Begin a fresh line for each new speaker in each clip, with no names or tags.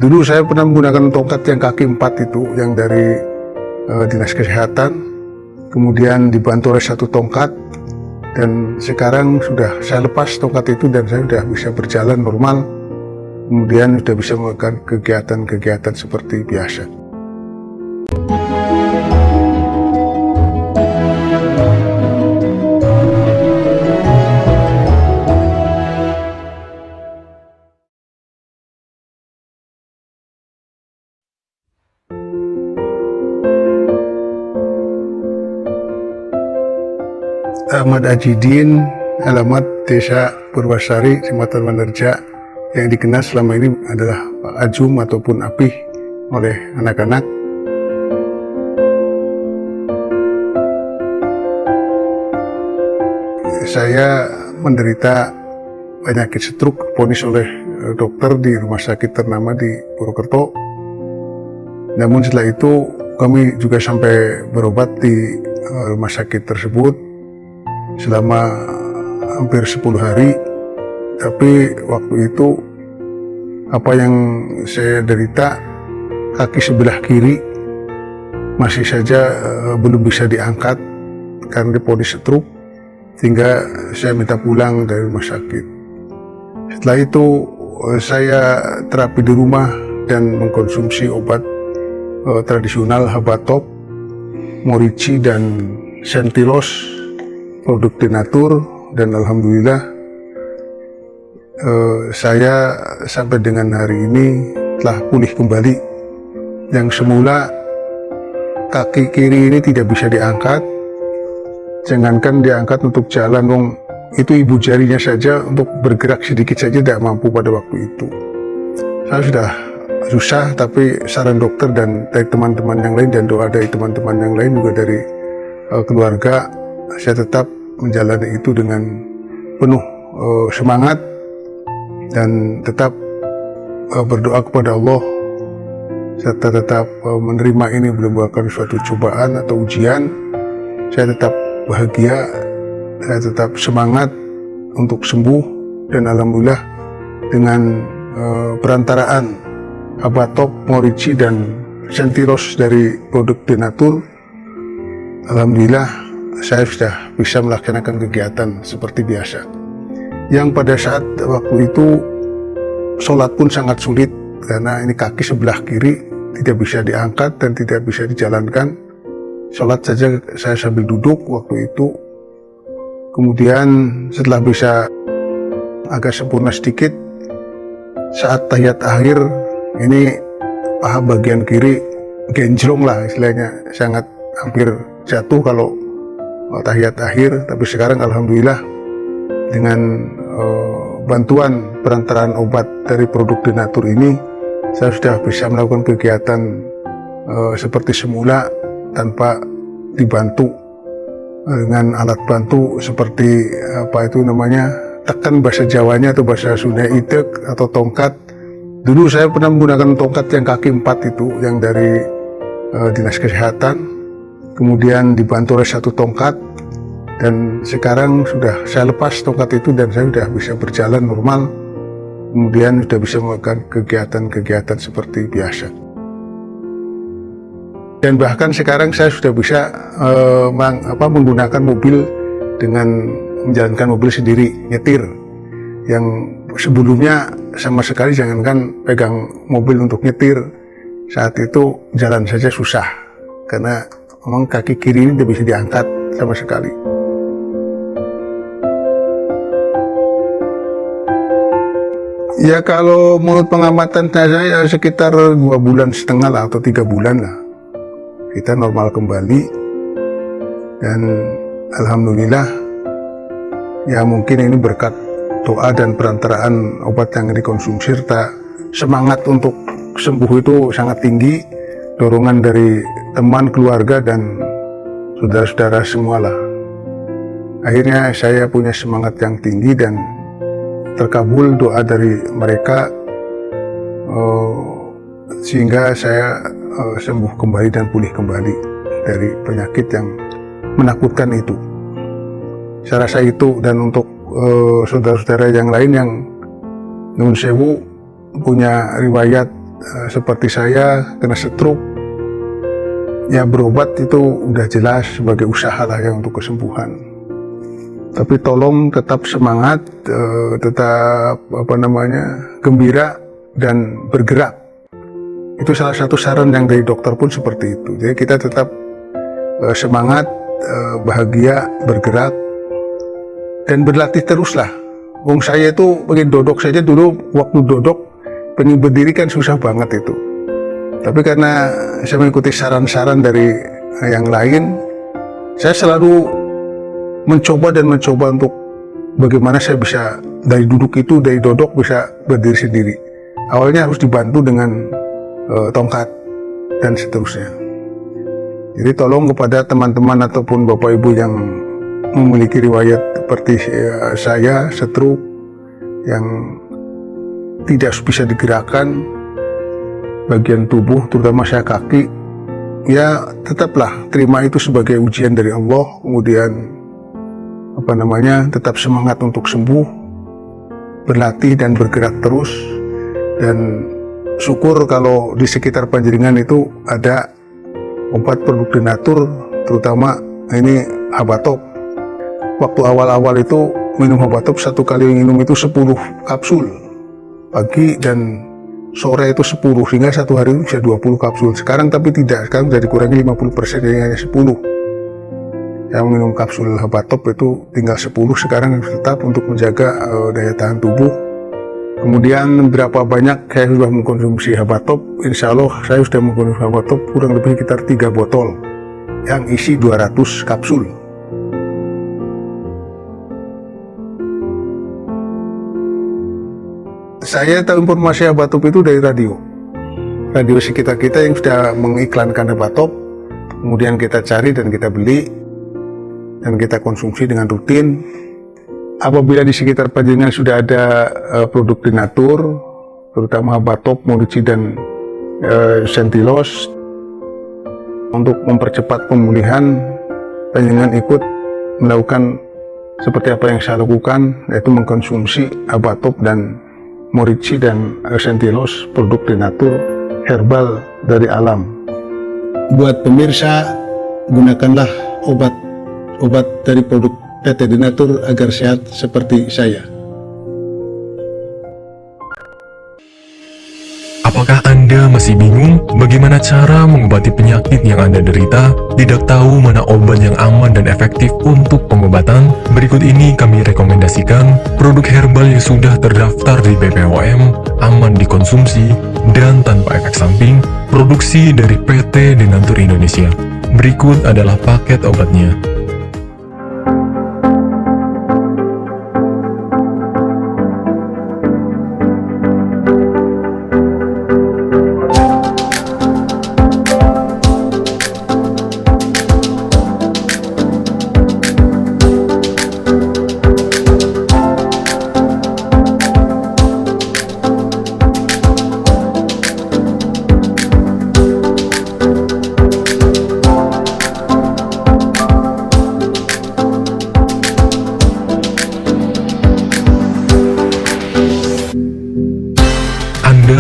Dulu saya pernah menggunakan tongkat yang kaki 4 itu, yang dari Dinas Kesehatan, kemudian dibantu oleh satu tongkat, dan sekarang sudah saya lepas tongkat itu dan saya sudah bisa berjalan normal, kemudian sudah bisa melakukan kegiatan-kegiatan seperti biasa. Ahmad Ajidin, alamat Desa Purwasari, Kecamatan Wanerja, yang dikenal selama ini adalah Pak Ajum ataupun Apih oleh anak-anak. Saya menderita penyakit stroke, divonis oleh dokter di rumah sakit ternama di Purwokerto. Namun setelah itu kami juga sampai berobat di rumah sakit tersebut selama hampir 10 hari, tapi waktu itu apa yang saya derita, kaki sebelah kiri masih saja belum bisa diangkat karena divonis stroke, sehingga saya minta pulang dari rumah sakit. Setelah itu saya terapi di rumah dan mengkonsumsi obat tradisional Habatop, Morici dan Sentilos, produk Denatur, dan alhamdulillah saya sampai dengan hari ini telah pulih kembali. Yang semula kaki kiri ini tidak bisa diangkat, jangankan diangkat untuk jalan, dong itu ibu jarinya saja untuk bergerak sedikit saja tidak mampu pada waktu itu. Saya sudah susah, tapi saran dokter dan dari teman-teman yang lain dan doa dari teman-teman yang lain juga dari keluarga, saya tetap menjalani itu dengan penuh semangat dan tetap berdoa kepada Allah, serta tetap menerima ini belum merupakan suatu cobaan atau ujian. Saya tetap bahagia, saya tetap semangat untuk sembuh, dan alhamdulillah dengan perantaraan Habatop, Morici dan Sentiros dari produk Denatur, alhamdulillah saya sudah bisa melaksanakan kegiatan seperti biasa. Yang pada saat waktu itu sholat pun sangat sulit karena ini kaki sebelah kiri tidak bisa diangkat dan tidak bisa dijalankan. Sholat saja saya sambil duduk waktu itu. Kemudian setelah bisa agak sempurna sedikit, saat tahiyat akhir ini paha bagian kiri genjlong lah istilahnya, sangat hampir jatuh kalau tahiyat akhir. Tapi sekarang alhamdulillah dengan bantuan perantaraan obat dari produk Denatur ini, saya sudah bisa melakukan kegiatan seperti semula tanpa dibantu dengan alat bantu seperti apa itu namanya, tekan bahasa Jawanya atau bahasa Sunda itek atau tongkat. Dulu saya pernah menggunakan tongkat yang kaki 4 itu, yang dari Dinas Kesehatan, kemudian dibantu oleh satu tongkat, dan sekarang sudah saya lepas tongkat itu dan saya sudah bisa berjalan normal, kemudian sudah bisa melakukan kegiatan-kegiatan seperti biasa. Dan bahkan sekarang saya sudah bisa menggunakan mobil dengan menjalankan mobil sendiri, nyetir, yang sebelumnya sama sekali jangankan pegang mobil untuk nyetir, saat itu jalan saja susah karena memang kaki kiri ini tidak bisa diangkat sama sekali. Ya kalau menurut pengamatan saya sekitar 2,5 bulan lah atau 3 bulan lah kita normal kembali, dan alhamdulillah ya mungkin ini berkat doa dan perantaraan obat yang dikonsumsi serta semangat untuk sembuh itu sangat tinggi, dorongan dari teman, keluarga, dan saudara-saudara semualah. Akhirnya saya punya semangat yang tinggi dan terkabul doa dari mereka, sehingga saya sembuh kembali dan pulih kembali dari penyakit yang menakutkan itu. Saya rasa itu, dan untuk saudara-saudara yang lain yang nun sewu punya riwayat seperti saya kena stroke, ya berobat itu udah jelas sebagai usaha lah ya untuk kesembuhan. Tapi tolong tetap semangat, tetap gembira dan bergerak. Itu salah satu saran yang dari dokter pun seperti itu. Jadi kita tetap semangat, bahagia, bergerak, dan berlatih teruslah. Wong saya itu pengen dodok saja dulu, waktu dodok pengen berdiri kan susah banget itu. Tapi karena saya mengikuti saran-saran dari yang lain, saya selalu mencoba untuk bagaimana saya bisa dari duduk itu, dari dodok bisa berdiri sendiri. Awalnya harus dibantu dengan tongkat dan seterusnya. Jadi tolong kepada teman-teman ataupun bapak ibu yang memiliki riwayat seperti saya, stroke, yang tidak bisa digerakkan bagian tubuh, terutama saya kaki, ya tetaplah terima itu sebagai ujian dari Allah, kemudian tetap semangat untuk sembuh, berlatih dan bergerak terus, dan syukur kalau di sekitar Panjenengan itu ada obat produk Denatur, terutama ini Habatop. Waktu awal-awal itu minum Habatop, satu kali minum itu 10 kapsul pagi dan sore itu 10, sehingga satu hari itu bisa 20 kapsul. Sekarang tapi tidak, sekarang sudah dikurangi 50%, jadi hanya 10. Yang minum kapsul Habatop itu tinggal 10 sekarang, tetap untuk menjaga daya tahan tubuh. Kemudian berapa banyak saya sudah mengkonsumsi Habatop, insya Allah saya sudah mengkonsumsi Habatop kurang lebih sekitar 3 botol yang isi 200 kapsul. Saya tahu informasi Habatop itu dari radio sekitar kita yang sudah mengiklankan Habatop, kemudian kita cari dan kita beli dan kita konsumsi dengan rutin. Apabila di sekitar Panjenengan sudah ada produk Denatur, terutama Habatop, Morici dan Sentilos, untuk mempercepat pemulihan, Panjenengan ikut melakukan seperti apa yang saya lakukan, yaitu mengkonsumsi Habatop dan Morici dan Sentilos, produk Denatur herbal dari alam. Buat pemirsa, gunakanlah obat dari produk PT Denatur agar sehat seperti saya.
Apakah Anda masih bingung bagaimana cara mengobati penyakit yang Anda derita? Tidak tahu mana obat yang aman dan efektif untuk pengobatan? Berikut ini kami rekomendasikan produk herbal yang sudah terdaftar di BPOM, aman dikonsumsi, dan tanpa efek samping, produksi dari PT Denatur Indonesia. Berikut adalah paket obatnya.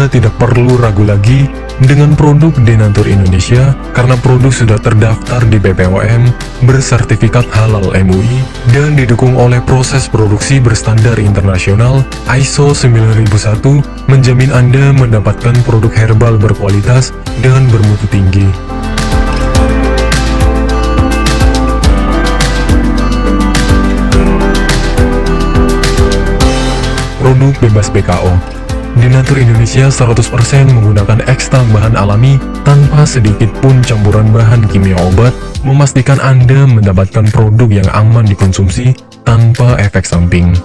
Anda tidak perlu ragu lagi dengan produk Denatur Indonesia karena produk sudah terdaftar di BPOM, bersertifikat halal MUI, dan didukung oleh proses produksi berstandar internasional ISO 9001, menjamin Anda mendapatkan produk herbal berkualitas dan bermutu tinggi. Produk bebas BKO. Denatur Indonesia 100% menggunakan ekstrak bahan alami tanpa sedikit pun campuran bahan kimia obat, memastikan Anda mendapatkan produk yang aman dikonsumsi tanpa efek samping.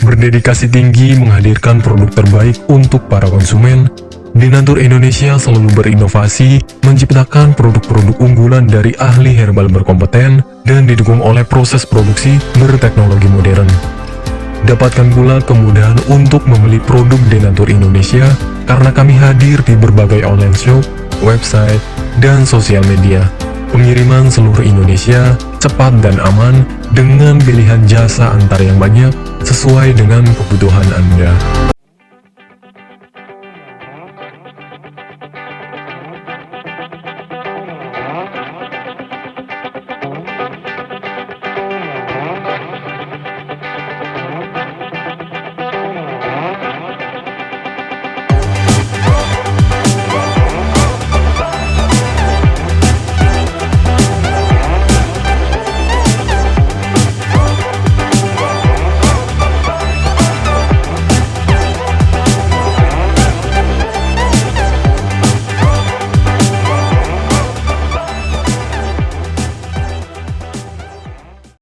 Berdedikasi tinggi menghadirkan produk terbaik untuk para konsumen, Denatur Indonesia selalu berinovasi, menciptakan produk-produk unggulan dari ahli herbal berkompeten dan didukung oleh proses produksi berteknologi modern. Dapatkan pula kemudahan untuk membeli produk Denatur Indonesia karena kami hadir di berbagai online shop, website, dan sosial media. Pengiriman seluruh Indonesia cepat dan aman dengan pilihan jasa antar yang banyak sesuai dengan kebutuhan Anda.